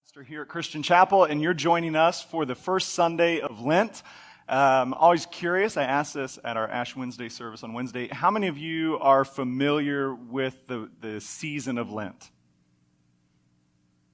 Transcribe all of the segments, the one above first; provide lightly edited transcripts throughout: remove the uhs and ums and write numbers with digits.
Pastor here at Christian Chapel, and you're joining us for the first Sunday of Lent. Always curious, I asked this at our Ash Wednesday service on Wednesday, how many of you are familiar with the season of Lent?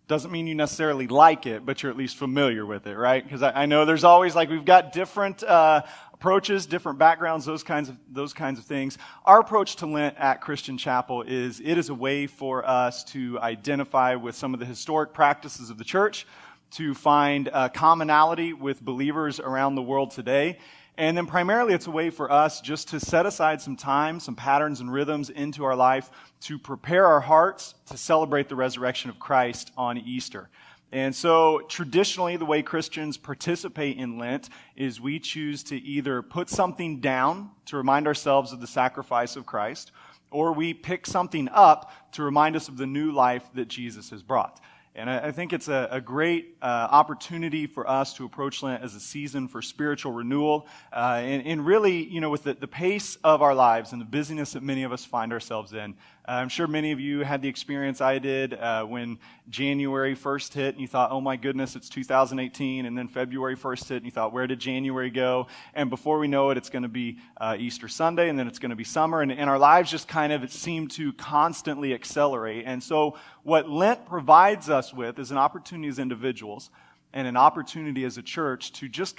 Doesn't mean you necessarily like it, but you're at least familiar with it, right? Because I know there's always, we've got different approaches, different backgrounds, those kinds of things. Our approach to Lent at Christian Chapel is a way for us to identify with some of the historic practices of the church, to find commonality with believers around the world today. And then primarily it's a way for us just to set aside some time, some patterns and rhythms into our life to prepare our hearts to celebrate the resurrection of Christ on Easter. And so traditionally the way Christians participate in Lent is we choose to either put something down to remind ourselves of the sacrifice of Christ, or we pick something up to remind us of the new life that Jesus has brought. And I think it's a great opportunity for us to approach Lent as a season for spiritual renewal. And really, with the pace of our lives and the busyness that many of us find ourselves in, I'm sure many of you had the experience I did when January 1st hit and you thought, oh my goodness, it's 2018. And then February 1st hit and you thought, where did January go? And before we know it, it's going to be Easter Sunday, and then it's going to be summer. And our lives just it seem to constantly accelerate. And so what Lent provides us with is an opportunity as individuals and an opportunity as a church to just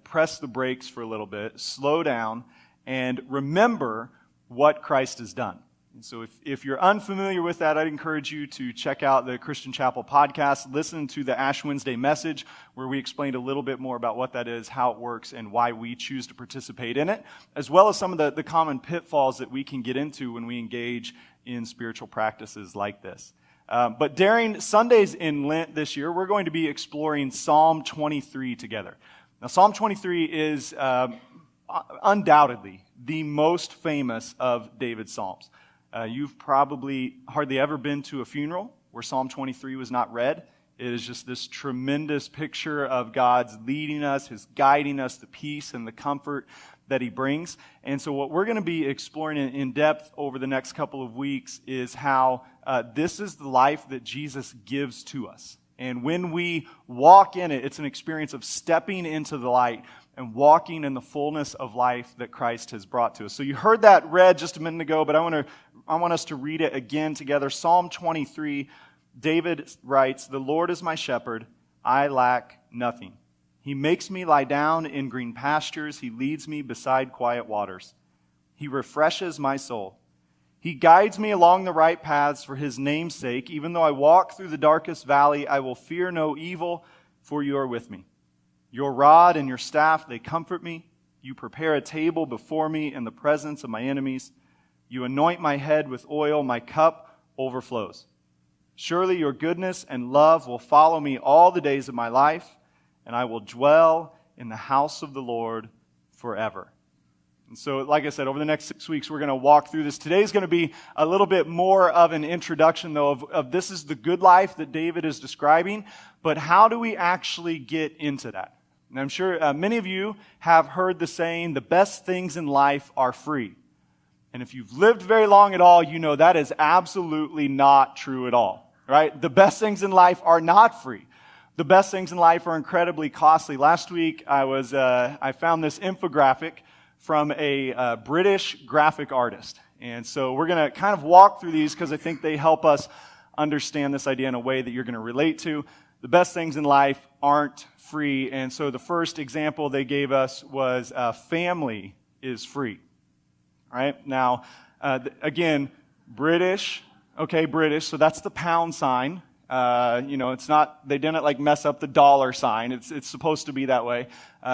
press the brakes for a little bit, slow down, and remember what Christ has done. And so if you're unfamiliar with that, I'd encourage you to check out the Christian Chapel podcast, listen to the Ash Wednesday message, where we explained a little bit more about what that is, how it works, and why we choose to participate in it, as well as some of the common pitfalls that we can get into when we engage in spiritual practices like this. But during Sundays in Lent this year, we're going to be exploring Psalm 23 together. Now, Psalm 23 is undoubtedly the most famous of David's Psalms. You've probably hardly ever been to a funeral where Psalm 23 was not read. It is just this tremendous picture of God's leading us, His guiding us, the peace and the comfort that He brings. And so what we're going to be exploring in depth over the next couple of weeks is how this is the life that Jesus gives to us. And when we walk in it, it's an experience of stepping into the light and walking in the fullness of life that Christ has brought to us. So you heard that read just a minute ago, but I want us to read it again together. Psalm 23, David writes, "The Lord is my shepherd, I lack nothing. He makes me lie down in green pastures. He leads me beside quiet waters. He refreshes my soul. He guides me along the right paths for His name's sake. Even though I walk through the darkest valley, I will fear no evil, for You are with me. Your rod and Your staff, they comfort me. You prepare a table before me in the presence of my enemies. You anoint my head with oil. My cup overflows. Surely Your goodness and love will follow me all the days of my life, and I will dwell in the house of the Lord forever." And so, like I said, over the next 6 weeks, we're going to walk through this. Today's going to be a little bit more of an introduction, though, of this is the good life that David is describing, but how do we actually get into that? And I'm sure many of you have heard the saying, the best things in life are free. And if you've lived very long at all, you know that is absolutely not true at all, right? The best things in life are not free. The best things in life are incredibly costly. Last week, I found this infographic from a British graphic artist. And so we're going to walk through these because I think they help us understand this idea in a way that you're going to relate to. The best things in life aren't free. And so the first example they gave us was family is free. All right? Now, again, British. Okay, British. So that's the pound sign. It's not, they didn't mess up the dollar sign. It's supposed to be that way.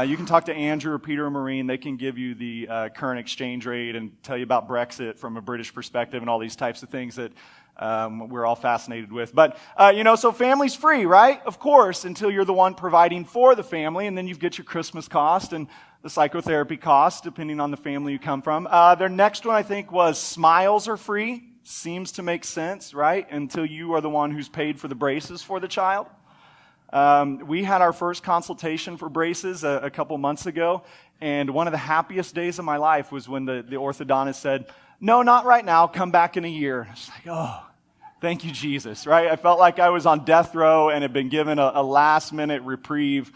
You can talk to Andrew or Peter or Maureen. They can give you the current exchange rate and tell you about Brexit from a British perspective and all these types of things that we're all fascinated with. But, so family's free, right? Of course, until you're the one providing for the family, and then you get your Christmas cost and the psychotherapy cost, depending on the family you come from. Their next one, I think, was smiles are free. Seems to make sense, right? Until you are the one who's paid for the braces for the child. We had our first consultation for braces a couple months ago, and one of the happiest days of my life was when the orthodontist said, "No, not right now, come back in a year." It's like, oh, Thank you, Jesus, right? I felt like I was on death row and had been given a last-minute reprieve,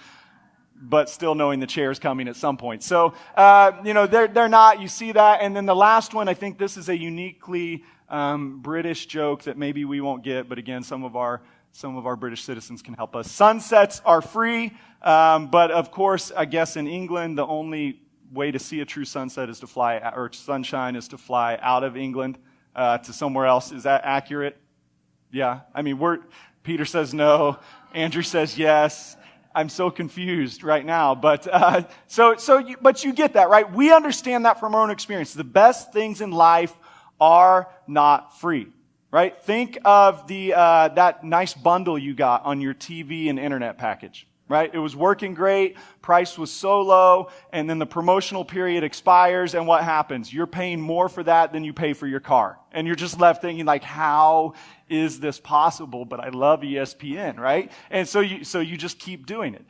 but still knowing the chair's coming at some point. So, they're not. You see that. And then the last one, I think this is a uniquely British joke that maybe we won't get, but again, some of our British citizens can help us. Sunsets are free, but of course, I guess in England, the only way to see a true sunset is to fly, or sunshine is to fly out of England to somewhere else. Is that accurate? Yeah. I mean, Peter says no. Andrew says yes. I'm so confused right now, but but you get that, right? We understand that from our own experience. The best things in life are not free, right? Think of that nice bundle you got on your TV and internet package, right? It was working great, price was so low, and then the promotional period expires, and what happens? You're paying more for that than you pay for your car. And you're just left thinking, like, how is this possible? But I love ESPN, right? And so you just keep doing it.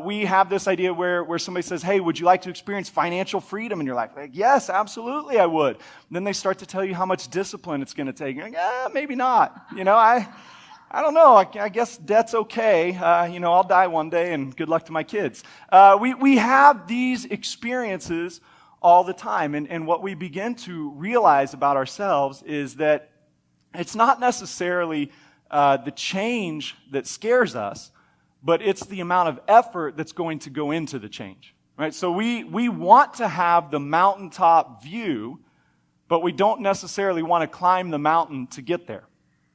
We have this idea where somebody says, hey, would you like to experience financial freedom in your life? Like, yes, absolutely I would. And then they start to tell you how much discipline it's going to take. You're like, maybe not. I don't know. I guess debt's okay. I'll die one day, and good luck to my kids. We have these experiences all the time, and what we begin to realize about ourselves is that it's not necessarily the change that scares us, but it's the amount of effort that's going to go into the change, right? So we want to have the mountaintop view, but we don't necessarily want to climb the mountain to get there.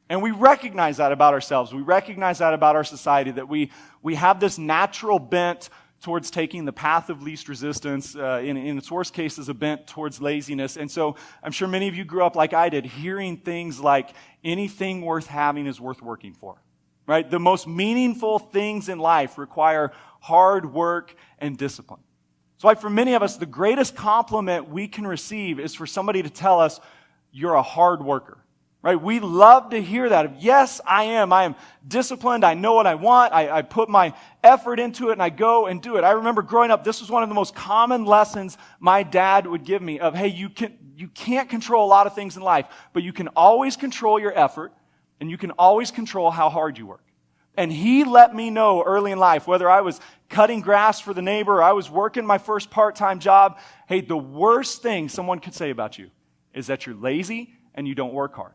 And we recognize that about ourselves. We recognize that about our society, that we have this natural bent towards taking the path of least resistance, in its worst cases, a bent towards laziness. And so I'm sure many of you grew up like I did, hearing things like, anything worth having is worth working for, right? The most meaningful things in life require hard work and discipline. So for many of us, the greatest compliment we can receive is for somebody to tell us, you're a hard worker. Right? We love to hear that. Yes, I am. I am disciplined. I know what I want. I put my effort into it, and I go and do it. I remember growing up, this was one of the most common lessons my dad would give me of, hey, you can't control a lot of things in life, but you can always control your effort, and you can always control how hard you work. And he let me know early in life, whether I was cutting grass for the neighbor or I was working my first part-time job, hey, the worst thing someone could say about you is that you're lazy and you don't work hard.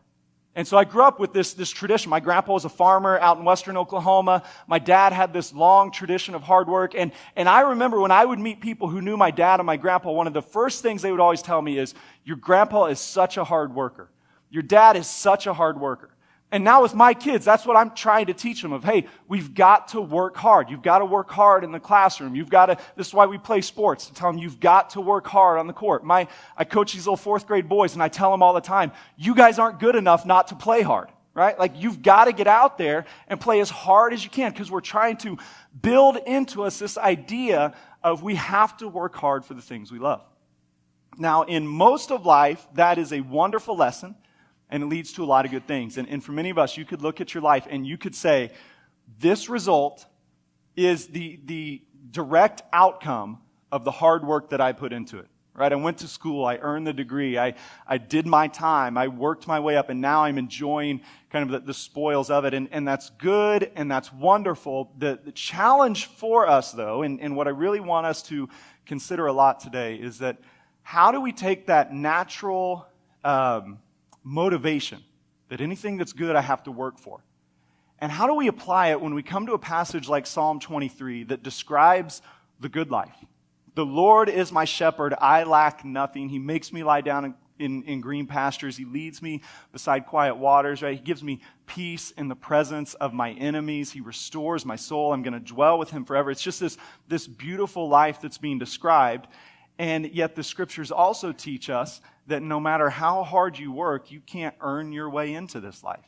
And so I grew up with this tradition. My grandpa was a farmer out in western Oklahoma. My dad had this long tradition of hard work. And I remember when I would meet people who knew my dad and my grandpa, one of the first things they would always tell me is, your grandpa is such a hard worker. Your dad is such a hard worker. And now with my kids, that's what I'm trying to teach them of, hey, we've got to work hard. You've got to work hard in the classroom. This is why we play sports, to tell them you've got to work hard on the court. I coach these little fourth grade boys, and I tell them all the time, you guys aren't good enough not to play hard, right? Like, you've got to get out there and play as hard as you can, because we're trying to build into us this idea of we have to work hard for the things we love. Now, in most of life, that is a wonderful lesson. And it leads to a lot of good things. And for many of us, you could look at your life and you could say, this result is the direct outcome of the hard work that I put into it. Right? I went to school, I earned the degree, I did my time, I worked my way up, and now I'm enjoying kind of the spoils of it. And that's good and that's wonderful. The challenge for us, though, and what I really want us to consider a lot today, is that how do we take that natural motivation, that anything that's good I have to work for, and how do we apply it when we come to a passage like Psalm 23 that describes the good life? The Lord is my shepherd, I lack nothing. He makes me lie down in green pastures. He leads me beside quiet waters, right? He gives me peace in the presence of my enemies. He restores my soul. I'm going to dwell with him forever. It's just this beautiful life that's being described. And yet the scriptures also teach us that no matter how hard you work, you can't earn your way into this life.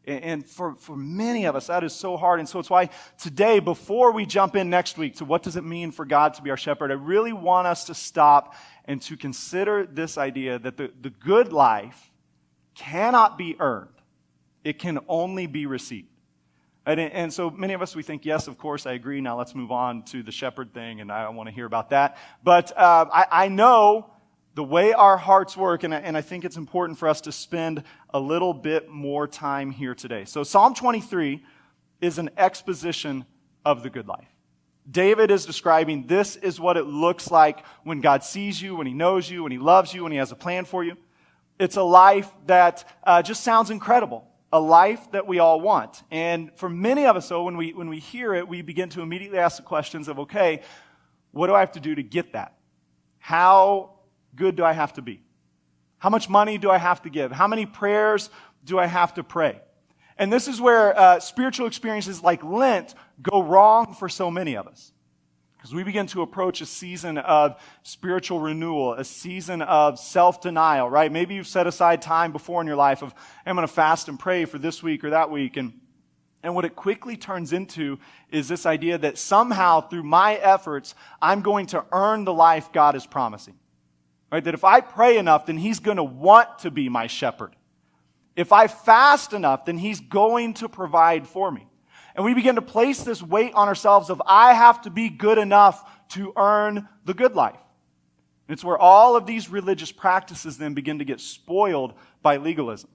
And for many of us, that is so hard. And so it's why today, before we jump in next week to what does it mean for God to be our shepherd, I really want us to stop and to consider this idea that the good life cannot be earned. It can only be received. And so many of us, we think, yes, of course, I agree. Now let's move on to the shepherd thing, and I want to hear about that. But I know the way our hearts work, and I think it's important for us to spend a little bit more time here today. So Psalm 23 is an exposition of the good life. David is describing this is what it looks like when God sees you, when he knows you, when he loves you, when he has a plan for you. It's a life that just sounds incredible, a life that we all want. And for many of us, though, when we hear it, we begin to immediately ask the questions of, okay, what do I have to do to get that? How good do I have to be? How much money do I have to give? How many prayers do I have to pray? And this is where spiritual experiences like Lent go wrong for so many of us. Because we begin to approach a season of spiritual renewal, a season of self-denial, right? Maybe you've set aside time before in your life of, I'm going to fast and pray for this week or that week. And what it quickly turns into is this idea that somehow through my efforts, I'm going to earn the life God is promising. Right? That if I pray enough, then he's going to want to be my shepherd. If I fast enough, then he's going to provide for me. And we begin to place this weight on ourselves of, I have to be good enough to earn the good life. And it's where all of these religious practices then begin to get spoiled by legalism.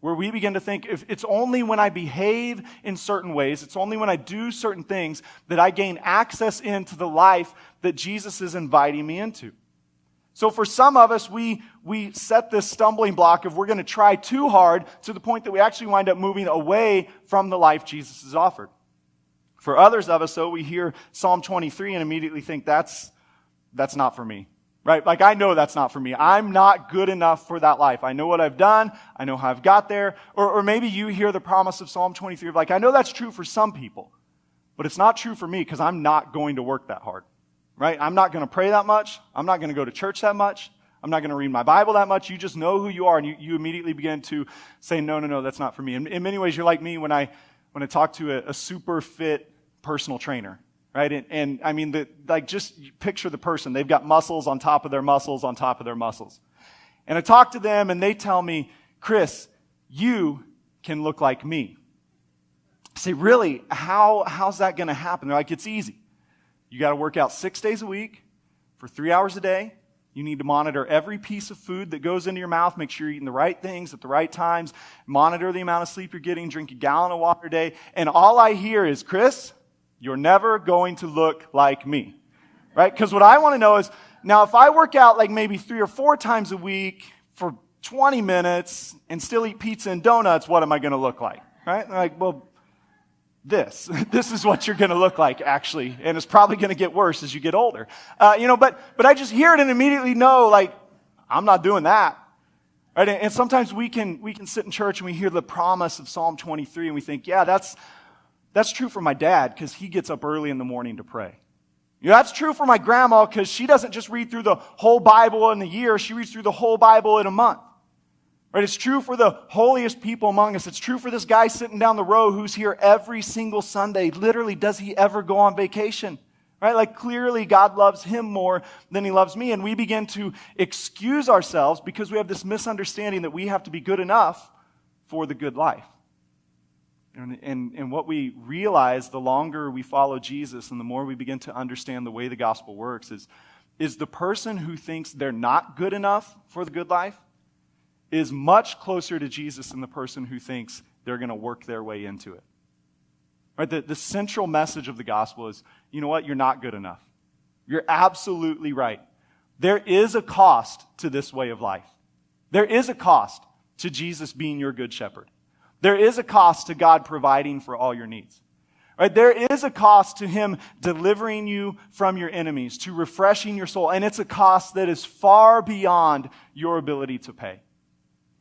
Where we begin to think, if it's only when I behave in certain ways, it's only when I do certain things that I gain access into the life that Jesus is inviting me into. So for some of us, we set this stumbling block of we're going to try too hard to the point that we actually wind up moving away from the life Jesus has offered. For others of us, though, we hear Psalm 23 and immediately think that's not for me, right? Like I know that's not for me. I'm not good enough for that life. I know what I've done. I know how I've got there. Or maybe you hear the promise of Psalm 23 of like, I know that's true for some people, but it's not true for me because I'm not going to work that hard. Right? I'm not going to pray that much. I'm not going to go to church that much. I'm not going to read my Bible that much. You just know who you are, and you immediately begin to say, no, that's not for me. And in many ways, you're like me when I talk to a super fit personal trainer, right? And I mean, just picture the person. They've got muscles on top of their muscles on top of their muscles. And I talk to them, and they tell me, Chris, you can look like me. I say, really? How's that going to happen? They're like, it's easy. You got to work out 6 days a week for 3 hours a day. You need to monitor every piece of food that goes into your mouth. Make sure you're eating the right things at the right times. Monitor the amount of sleep you're getting. Drink a gallon of water a day. And all I hear is, Chris, you're never going to look like me. Right? Because what I want to know is, now if I work out like maybe 3 or 4 times a week for 20 minutes and still eat pizza and donuts, what am I going to look like? Right? And like, well, this is what you're going to look like, actually, and it's probably going to get worse as you get older. But I just hear it and immediately know, like, I'm not doing that. Right? And sometimes we can sit in church and we hear the promise of Psalm 23 and we think, yeah, that's true for my dad because he gets up early in the morning to pray. That's true for my grandma because she doesn't just read through the whole Bible in a year, she reads through the whole Bible in a month. Right? It's true for the holiest people among us. It's true for this guy sitting down the row who's here every single Sunday. Literally, does he ever go on vacation? Right? Like clearly God loves him more than he loves me. And we begin to excuse ourselves because we have this misunderstanding that we have to be good enough for the good life. And what we realize the longer we follow Jesus and the more we begin to understand the way the gospel works is the person who thinks they're not good enough for the good life is much closer to Jesus than the person who thinks they're going to work their way into it. Right? The central message of the gospel is, you know what? You're not good enough. You're absolutely right. There is a cost to this way of life. There is a cost to Jesus being your good shepherd. There is a cost to God providing for all your needs. Right? There is a cost to him delivering you from your enemies, to refreshing your soul, and it's a cost that is far beyond your ability to pay.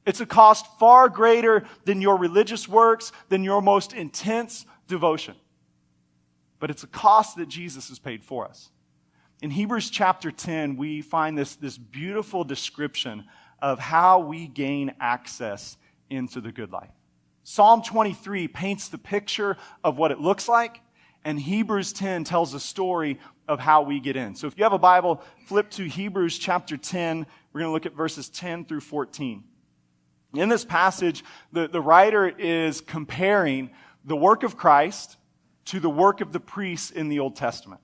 It's a cost far greater than your religious works, than your most intense devotion. But it's a cost that Jesus has paid for us. In Hebrews chapter 10, we find this beautiful description of how we gain access into the good life. Psalm 23 paints the picture of what it looks like, and Hebrews 10 tells a story of how we get in. So if you have a Bible, flip to Hebrews chapter 10. We're going to look at verses 10 through 14. In this passage, the writer is comparing the work of Christ to the work of the priests in the Old Testament.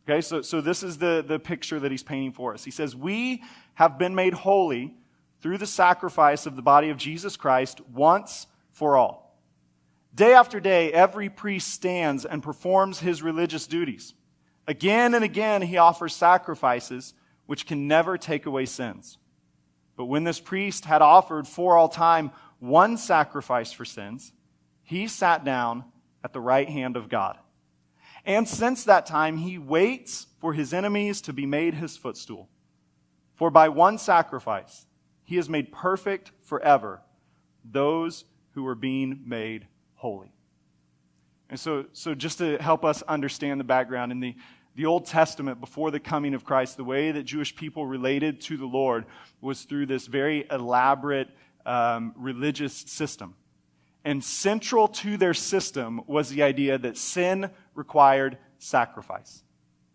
Okay, so this is the picture that he's painting for us. He says, we have been made holy through the sacrifice of the body of Jesus Christ once for all. Day after day, every priest stands and performs his religious duties. Again and again, he offers sacrifices which can never take away sins. But when this priest had offered for all time one sacrifice for sins, he sat down at the right hand of God. And since that time, he waits for his enemies to be made his footstool. For by one sacrifice, he has made perfect forever those who are being made holy. And so just to help us understand the background, in the Old Testament, before the coming of Christ, the way that Jewish people related to the Lord was through this very elaborate religious system. And central to their system was the idea that sin required sacrifice.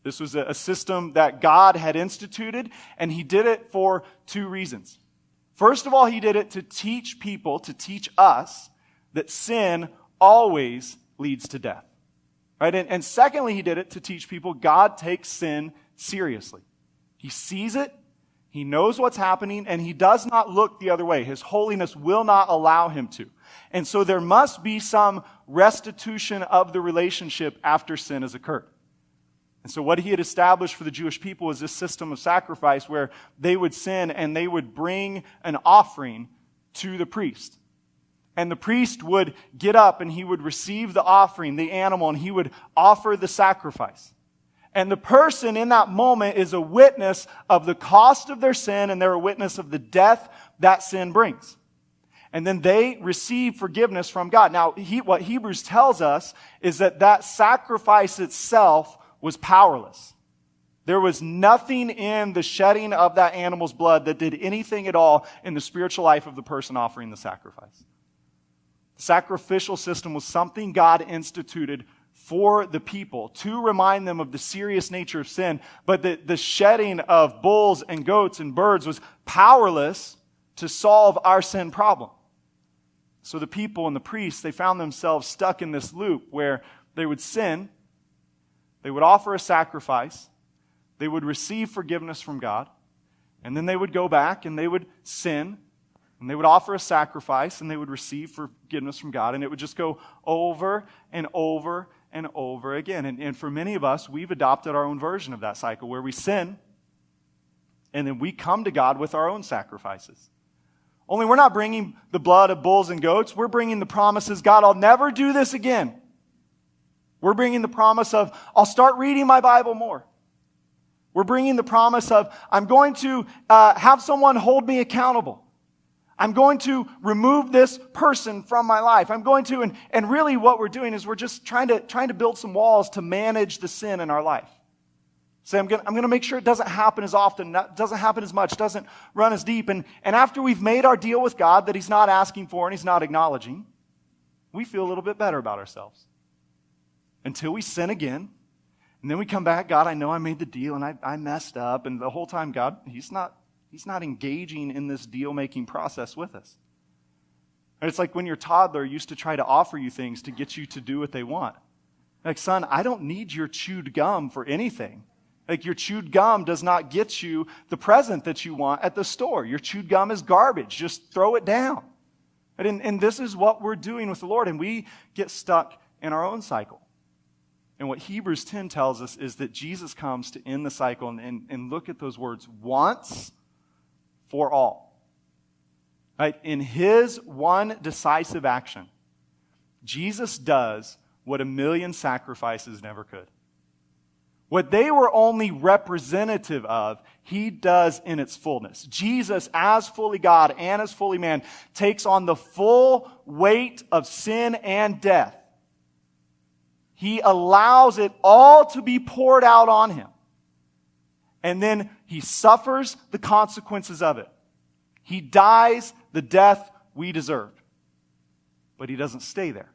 This was a system that God had instituted, and he did it for two reasons. First of all, he did it to teach people, to teach us, that sin always leads to death. Right? And secondly, he did it to teach people God takes sin seriously. He sees it, he knows what's happening, and he does not look the other way. His holiness will not allow him to. And so there must be some restitution of the relationship after sin has occurred. And so what he had established for the Jewish people was this system of sacrifice where they would sin and they would bring an offering to the priest. And the priest would get up and he would receive the offering, the animal, and he would offer the sacrifice. And the person in that moment is a witness of the cost of their sin, and they're a witness of the death that sin brings. And then they receive forgiveness from God. Now, what Hebrews tells us is that sacrifice itself was powerless. There was nothing in the shedding of that animal's blood that did anything at all in the spiritual life of the person offering the sacrifice. The sacrificial system was something God instituted for the people to remind them of the serious nature of sin, but the shedding of bulls and goats and birds was powerless to solve our sin problem. So the people and the priests, they found themselves stuck in this loop where they would sin, they would offer a sacrifice, they would receive forgiveness from God, and then they would go back and they would sin, and they would offer a sacrifice, and they would receive forgiveness from God, and it would just go over and over and over again. And for many of us, we've adopted our own version of that cycle where we sin, and then we come to God with our own sacrifices. Only we're not bringing the blood of bulls and goats. We're bringing the promises, God, I'll never do this again. We're bringing the promise of, I'll start reading my Bible more. We're bringing the promise of, I'm going to have someone hold me accountable. I'm going to remove this person from my life. I'm going to, and really what we're doing is we're just trying to build some walls to manage the sin in our life. Say, I'm going to make sure it doesn't happen as often, doesn't happen as much, doesn't run as deep. And after we've made our deal with God that he's not asking for and he's not acknowledging, we feel a little bit better about ourselves. Until we sin again, and then we come back, God, I know I made the deal and I messed up. And the whole time, God, he's not engaging in this deal-making process with us. And it's like when your toddler used to try to offer you things to get you to do what they want. Like, son, I don't need your chewed gum for anything. Like, your chewed gum does not get you the present that you want at the store. Your chewed gum is garbage. Just throw it down. And this is what we're doing with the Lord, and we get stuck in our own cycle. And what Hebrews 10 tells us is that Jesus comes to end the cycle, and look at those words, once for all. Right? In his one decisive action, Jesus does what 1,000,000 sacrifices never could. What they were only representative of, he does in its fullness. Jesus, as fully God and as fully man, takes on the full weight of sin and death. He allows it all to be poured out on him. And then he suffers the consequences of it. He dies the death we deserved. But he doesn't stay there.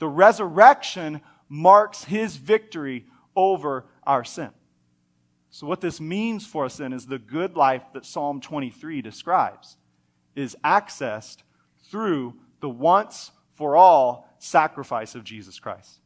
The resurrection marks his victory over our sin. So what this means for us then is the good life that Psalm 23 describes is accessed through the once for all sacrifice of Jesus Christ.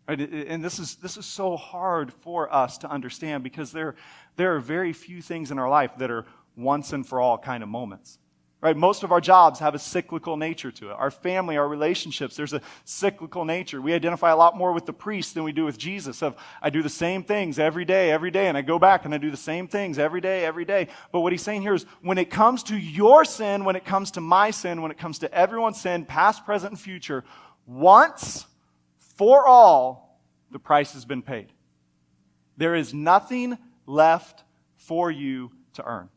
Right? And this is so hard for us to understand because there are very few things in our life that are once and for all kind of moments. Right? Most of our jobs have a cyclical nature to it. Our family, our relationships, there's a cyclical nature. We identify a lot more with the priest than we do with Jesus. I do the same things every day, and I go back and I do the same things every day. But what he's saying here is when it comes to your sin, when it comes to my sin, when it comes to everyone's sin, past, present, and future, once for all, the price has been paid. There is nothing left for you to earn.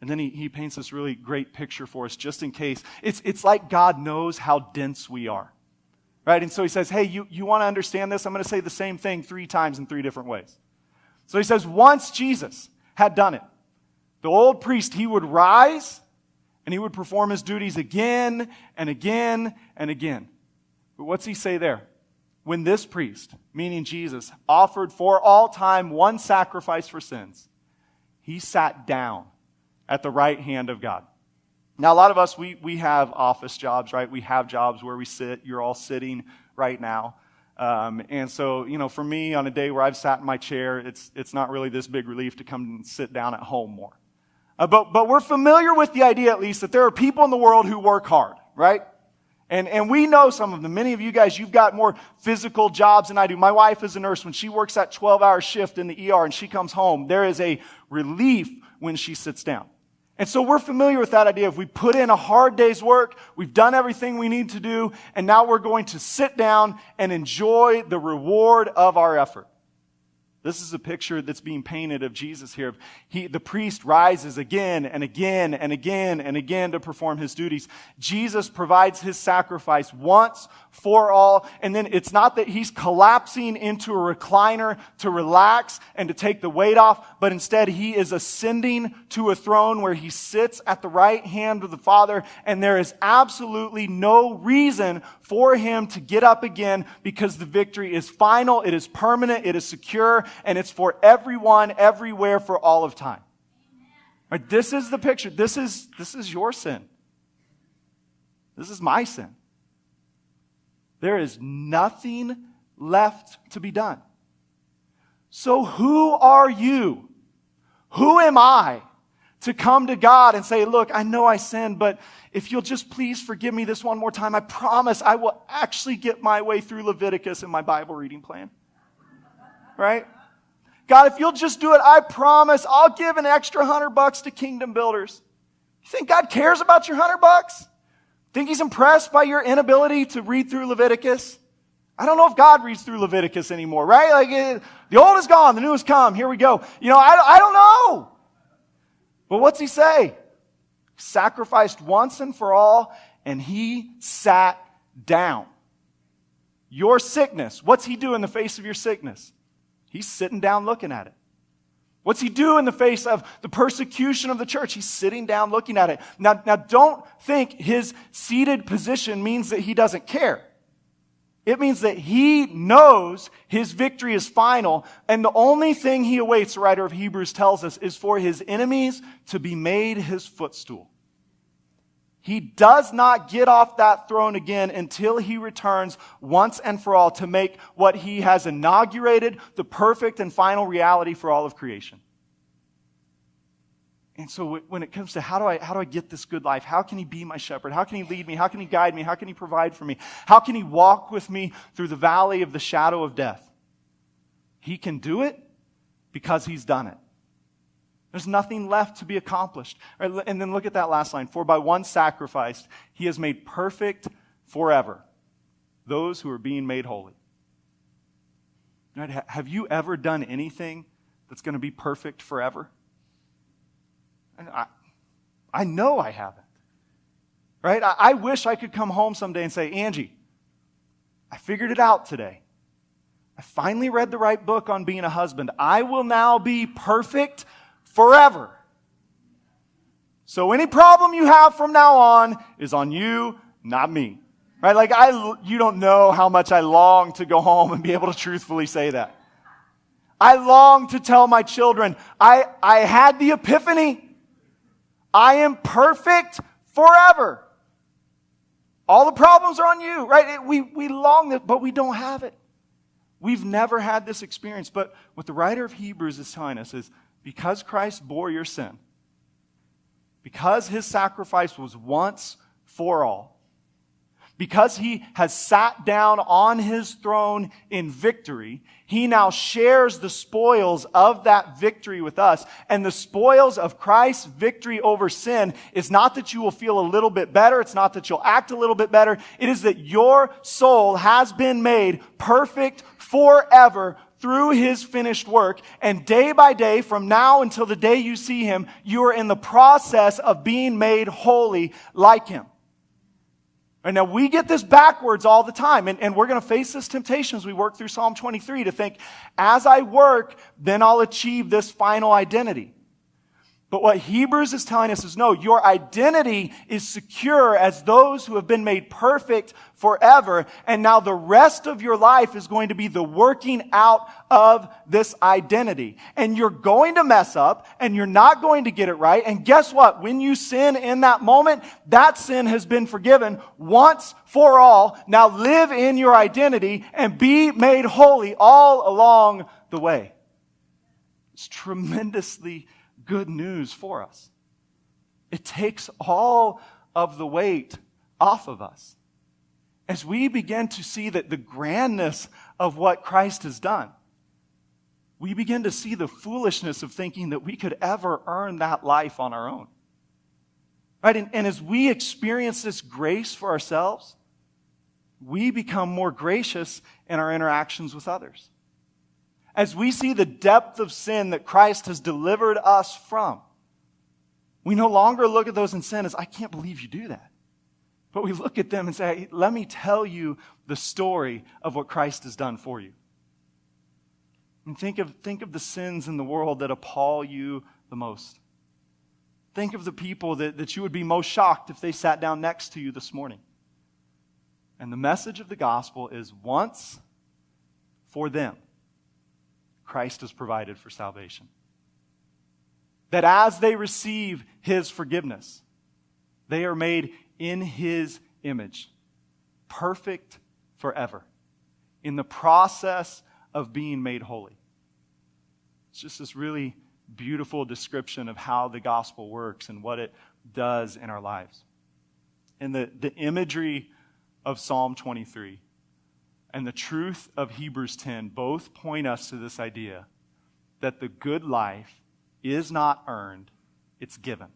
And then he paints this really great picture for us just in case. It's like God knows how dense we are. Right? And so he says, hey, you want to understand this? I'm going to say the same thing 3 times in 3 different ways. So he says, once Jesus had done it, the old priest, he would rise and he would perform his duties again and again and again. But what's he say there? When this priest, meaning Jesus, offered for all time one sacrifice for sins, he sat down at the right hand of God. Now, a lot of us, we have office jobs, right? We have jobs where we sit. You're all sitting right now. And so, for me, on a day where I've sat in my chair, it's not really this big relief to come and sit down at home more. But we're familiar with the idea, at least, that there are people in the world who work hard, right? And we know some of them. Many of you guys, you've got more physical jobs than I do. My wife is a nurse. When she works that 12-hour shift in the ER and she comes home, there is a relief when she sits down. And so we're familiar with that idea of we put in a hard day's work, we've done everything we need to do, and now we're going to sit down and enjoy the reward of our effort. This is a picture that's being painted of Jesus here. The priest rises again and again and again and again to perform his duties. Jesus provides his sacrifice once for all. And then it's not that he's collapsing into a recliner to relax and to take the weight off, but instead he is ascending to a throne where he sits at the right hand of the Father. And there is absolutely no reason for him to get up again because the victory is final, it is permanent, it is secure, and it's for everyone, everywhere, for all of time. Right, this is the picture. This is your sin. This is my sin. There is nothing left to be done. So who are you? Who am I to come to God and say, look, I know I sinned, but if you'll just please forgive me this one more time, I promise I will actually get my way through Leviticus in my Bible reading plan. Right? God, if you'll just do it, I promise I'll give an extra $100 to Kingdom Builders. You think God cares about your $100? Think he's impressed by your inability to read through Leviticus? I don't know if God reads through Leviticus anymore, right? Like the old is gone, the new has come. Here we go. I don't know. But what's he say? Sacrificed once and for all, and he sat down. Your sickness, what's he do in the face of your sickness? He's sitting down looking at it. What's he do in the face of the persecution of the church? He's sitting down looking at it. Now don't think his seated position means that he doesn't care. It means that he knows his victory is final, and the only thing he awaits, the writer of Hebrews tells us, is for his enemies to be made his footstool. He does not get off that throne again until he returns once and for all to make what he has inaugurated the perfect and final reality for all of creation. And so when it comes to how do I get this good life? How can he be my shepherd? How can he lead me? How can he guide me? How can he provide for me? How can he walk with me through the valley of the shadow of death? He can do it because he's done it. There's nothing left to be accomplished. Right, and then look at that last line. For by one sacrifice, he has made perfect forever those who are being made holy. Right, have you ever done anything that's going to be perfect forever? And I know I haven't. Right? I wish I could come home someday and say, Angie, I figured it out today. I finally read the right book on being a husband. I will now be perfect forever. So any problem you have from now on is on you, not me. Right? Like you don't know how much I long to go home and be able to truthfully say that. I long to tell my children, I had the epiphany. I am perfect forever. All the problems are on you, right? We long that, but we don't have it. We've never had this experience. But what the writer of Hebrews is telling us is, because Christ bore your sin, because his sacrifice was once for all, because he has sat down on his throne in victory, he now shares the spoils of that victory with us. And the spoils of Christ's victory over sin is not that you will feel a little bit better. It's not that you'll act a little bit better. It is that your soul has been made perfect forever through his finished work. And day by day, from now until the day you see him, you are in the process of being made holy like him. And now we get this backwards all the time, and we're going to face this temptation as we work through Psalm 23 to think, as I work, then I'll achieve this final identity. But what Hebrews is telling us is, no, your identity is secure as those who have been made perfect forever, and now the rest of your life is going to be the working out of this identity. And you're going to mess up, and you're not going to get it right, and guess what? When you sin in that moment, that sin has been forgiven once for all. Now live in your identity and be made holy all along the way. It's tremendously good news for us. It takes all of the weight off of us as we begin to see that the grandness of what Christ has done. We begin to see the foolishness of thinking that we could ever earn that life on our own. Right? And as we experience this grace for ourselves, we become more gracious in our interactions with others. As we see the depth of sin that Christ has delivered us from, we no longer look at those in sin as, I can't believe you do that. But we look at them and say, hey, let me tell you the story of what Christ has done for you. And think of the sins in the world that appall you the most. Think of the people that you would be most shocked if they sat down next to you this morning. And the message of the gospel is, once for them, Christ has provided for salvation. That as they receive his forgiveness, they are made in his image, perfect forever, in the process of being made holy. It's just this really beautiful description of how the gospel works and what it does in our lives. And the imagery of Psalm 23 and the truth of Hebrews 10 both point us to this idea that the good life is not earned, it's given.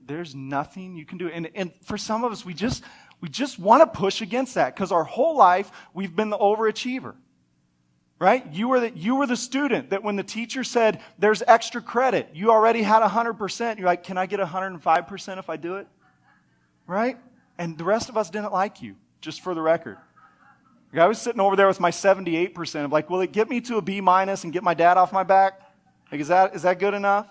There's nothing you can do. And for some of us, we just want to push against that because our whole life we've been the overachiever. Right? You were the student that when the teacher said there's extra credit, you already had 100%. You're like, can I get 105% if I do it? Right? And the rest of us didn't like you, just for the record. I was sitting over there with my 78%. I'm like, will it get me to a B- and get my dad off my back? Like, is that good enough?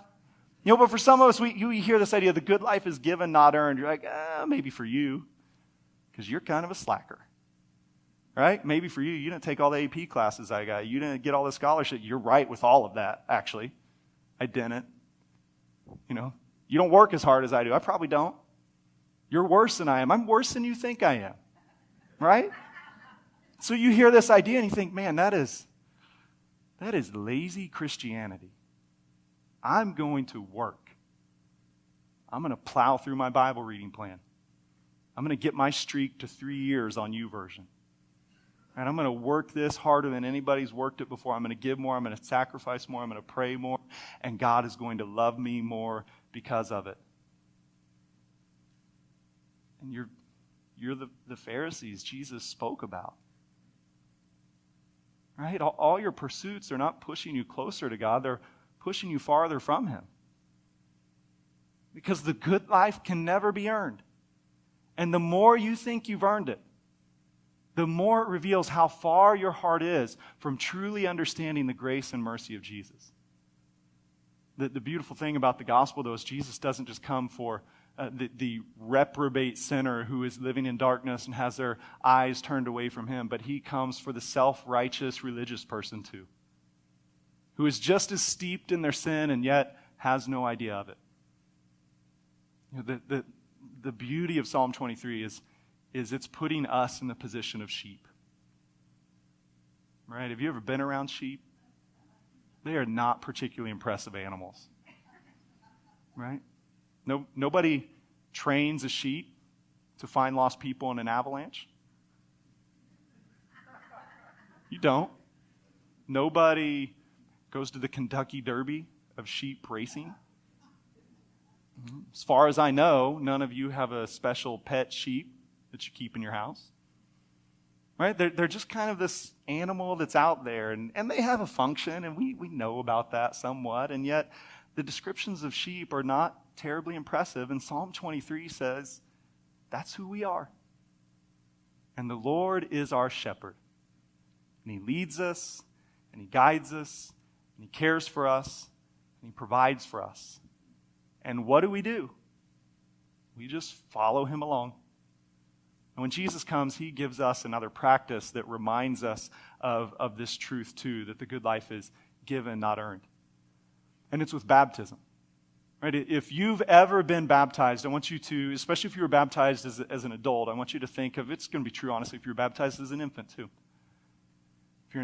But for some of us, you hear this idea, the good life is given, not earned. You're like, maybe for you, because you're kind of a slacker. Right? Maybe for you, you didn't take all the AP classes I got. You didn't get all the scholarship. You're right with all of that, actually. I didn't. You don't work as hard as I do. I probably don't. You're worse than I am. I'm worse than you think I am. Right? So you hear this idea and you think, man, that is lazy Christianity. I'm going to work. I'm going to plow through my Bible reading plan. I'm going to get my streak to 3 years on YouVersion. And I'm going to work this harder than anybody's worked it before. I'm going to give more. I'm going to sacrifice more. I'm going to pray more. And God is going to love me more because of it. And you're the Pharisees Jesus spoke about. Right? All your pursuits are not pushing you closer to God. They're pushing you farther from him. Because the good life can never be earned. And the more you think you've earned it, the more it reveals how far your heart is from truly understanding the grace and mercy of Jesus. The beautiful thing about the gospel, though, is Jesus doesn't just come for the reprobate sinner who is living in darkness and has their eyes turned away from him, but he comes for the self-righteous religious person too, who is just as steeped in their sin and yet has no idea of it. The beauty of Psalm 23 is it's putting us in the position of sheep. right? Have you ever been around sheep? They are not particularly impressive animals, right? Nobody trains a sheep to find lost people in an avalanche. You don't. Nobody goes to the Kentucky Derby of sheep racing. As far as I know, none of you have a special pet sheep that you keep in your house. Right? They're just kind of this animal that's out there, and they have a function, and we know about that somewhat, and yet the descriptions of sheep are not terribly impressive, and Psalm 23 says that's who we are. And the Lord is our shepherd, and he leads us, and he guides us, and he cares for us, and he provides for us. And what do? We just follow him along. And when Jesus comes, he gives us another practice that reminds us of this truth too, that the good life is given, not earned. And it's with baptism. Right? If you've ever been baptized, I want you to, especially if you were baptized as an adult, I want you to think of, it's going to be true, honestly, if you were baptized as an infant too. If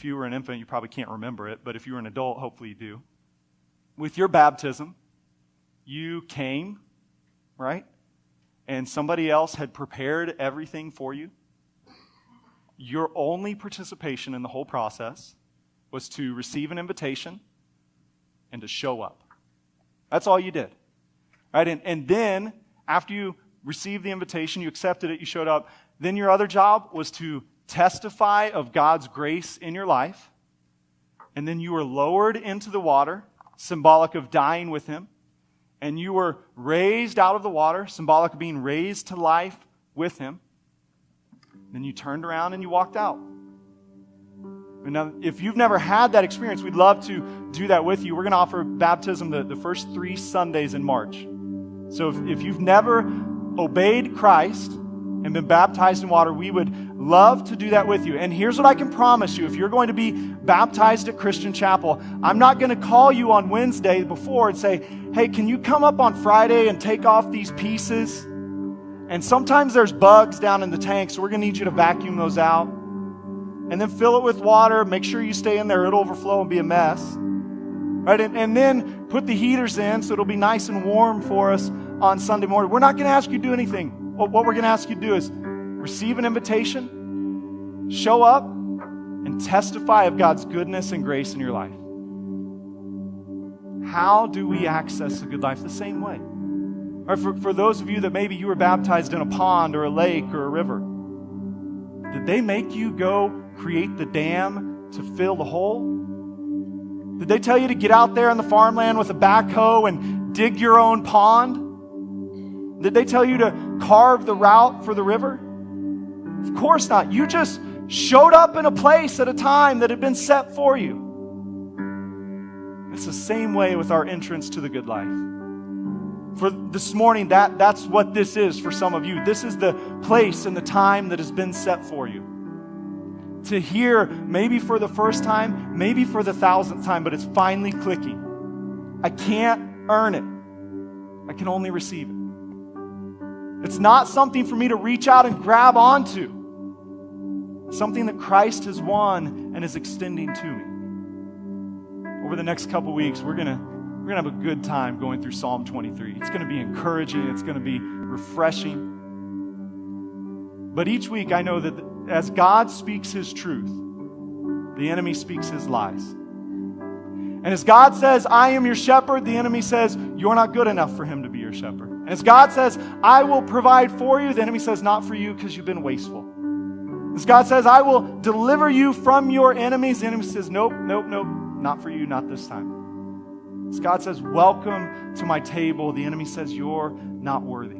you were an infant, you probably can't remember it, but if you were an adult, hopefully you do. With your baptism, you came, right? And somebody else had prepared everything for you. Your only participation in the whole process was to receive an invitation and to show up. That's all you did. Right? And then, after you received the invitation, you accepted it, you showed up, then your other job was to testify of God's grace in your life. And then you were lowered into the water, symbolic of dying with him. And you were raised out of the water, symbolic of being raised to life with him. Then you turned around and you walked out. And now, if you've never had that experience, we'd love to do that with you. We're going to offer baptism the first 3 Sundays in March. So if you've never obeyed Christ and been baptized in water, we would love to do that with you. And here's what I can promise you. If you're going to be baptized at Christian Chapel, I'm not going to call you on Wednesday before and say, hey, can you come up on Friday and take off these pieces? And sometimes there's bugs down in the tank, so we're going to need you to vacuum those out. And then fill it with water. Make sure you stay in there. It'll overflow and be a mess. Right? And then put the heaters in so it'll be nice and warm for us on Sunday morning. We're not going to ask you to do anything. What we're going to ask you to do is receive an invitation, show up, and testify of God's goodness and grace in your life. How do we access the good life? The same way. Or for those of you that maybe you were baptized in a pond or a lake or a river, did they make you go create the dam to fill the hole? Did they tell you to get out there in the farmland with a backhoe and dig your own pond? Did they tell you to carve the route for the river? Of course not. You just showed up in a place at a time that had been set for you. It's the same way with our entrance to the good life. For this morning, that's what this is for some of you. This is the place and the time that has been set for you. To hear, maybe for the first time, maybe for the 1,000th time, but it's finally clicking. I can't earn it. I can only receive it. It's not something for me to reach out and grab onto. It's something that Christ has won and is extending to me. Over the next couple weeks, we're gonna have a good time going through Psalm 23. It's going to be encouraging. It's going to be refreshing. But each week, I know that as God speaks his truth, the enemy speaks his lies. And as God says, I am your shepherd, the enemy says, you're not good enough for him to be your shepherd. And as God says, I will provide for you, the enemy says, not for you because you've been wasteful. As God says, I will deliver you from your enemies, the enemy says, nope, not for you, not this time. As God says, welcome to my table, the enemy says, you're not worthy.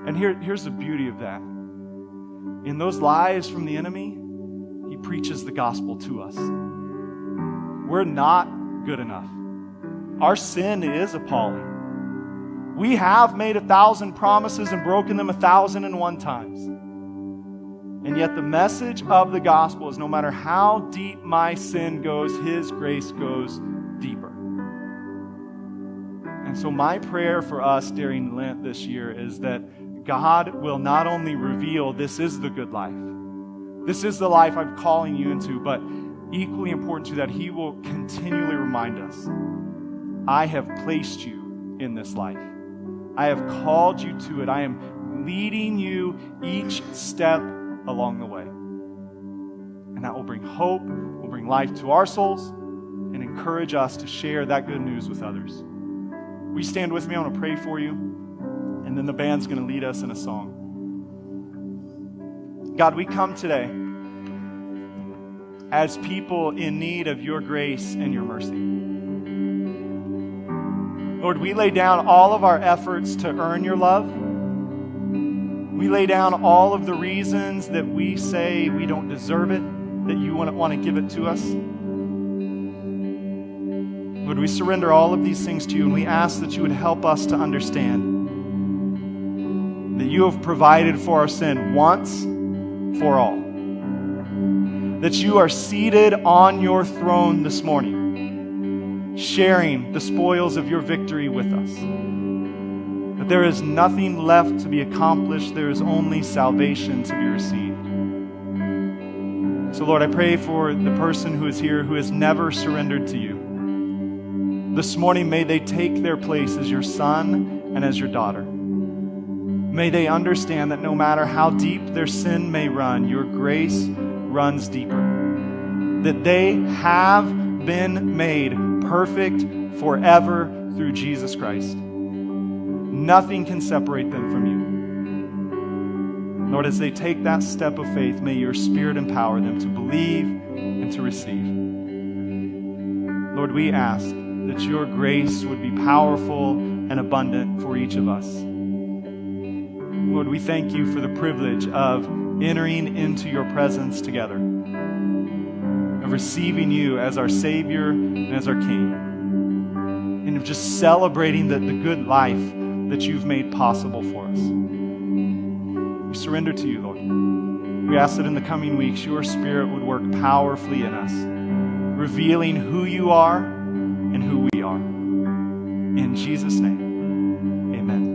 And here's the beauty of that. In those lies from the enemy, he preaches the gospel to us. We're not good enough. Our sin is appalling. We have made 1,000 promises and broken them 1,001 times. And yet the message of the gospel is no matter how deep my sin goes, his grace goes deeper. And so my prayer for us during Lent this year is that God will not only reveal this is the good life, This is the life I'm calling you into, but equally important to that, he will continually remind us, I have placed you in this life. I have called you to it. I am leading you each step along the way. And that will bring hope, will bring life to our souls, and encourage us to share that good news with others. Will you stand with me? I want to pray for you, and then the band's going to lead us in a song. God, we come today as people in need of your grace and your mercy. Lord, we lay down all of our efforts to earn your love. We lay down all of the reasons that we say we don't deserve it, that you want to give it to us. Lord, we surrender all of these things to you, and we ask that you would help us to understand that you have provided for our sin once for all. That you are seated on your throne this morning, sharing the spoils of your victory with us. That there is nothing left to be accomplished. There is only salvation to be received. So, Lord, I pray for the person who is here who has never surrendered to you. This morning, may they take their place as your son and as your daughter. May they understand that no matter how deep their sin may run, your grace runs deeper. That they have been made perfect forever through Jesus Christ. Nothing can separate them from you. Lord, as they take that step of faith, may your Spirit empower them to believe and to receive. Lord, we ask that your grace would be powerful and abundant for each of us. Lord, we thank you for the privilege of entering into your presence together, of receiving you as our Savior and as our King, and of just celebrating the good life that you've made possible for us. We surrender to you, Lord. We ask that in the coming weeks, your Spirit would work powerfully in us, revealing who you are and who we are. In Jesus' name, amen.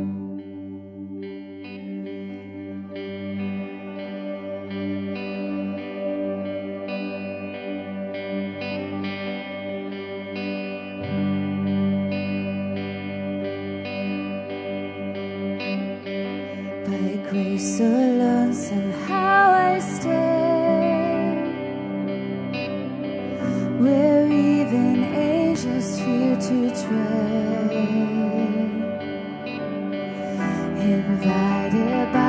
By grace alone, somehow I stand, where even angels fear to tread, invited by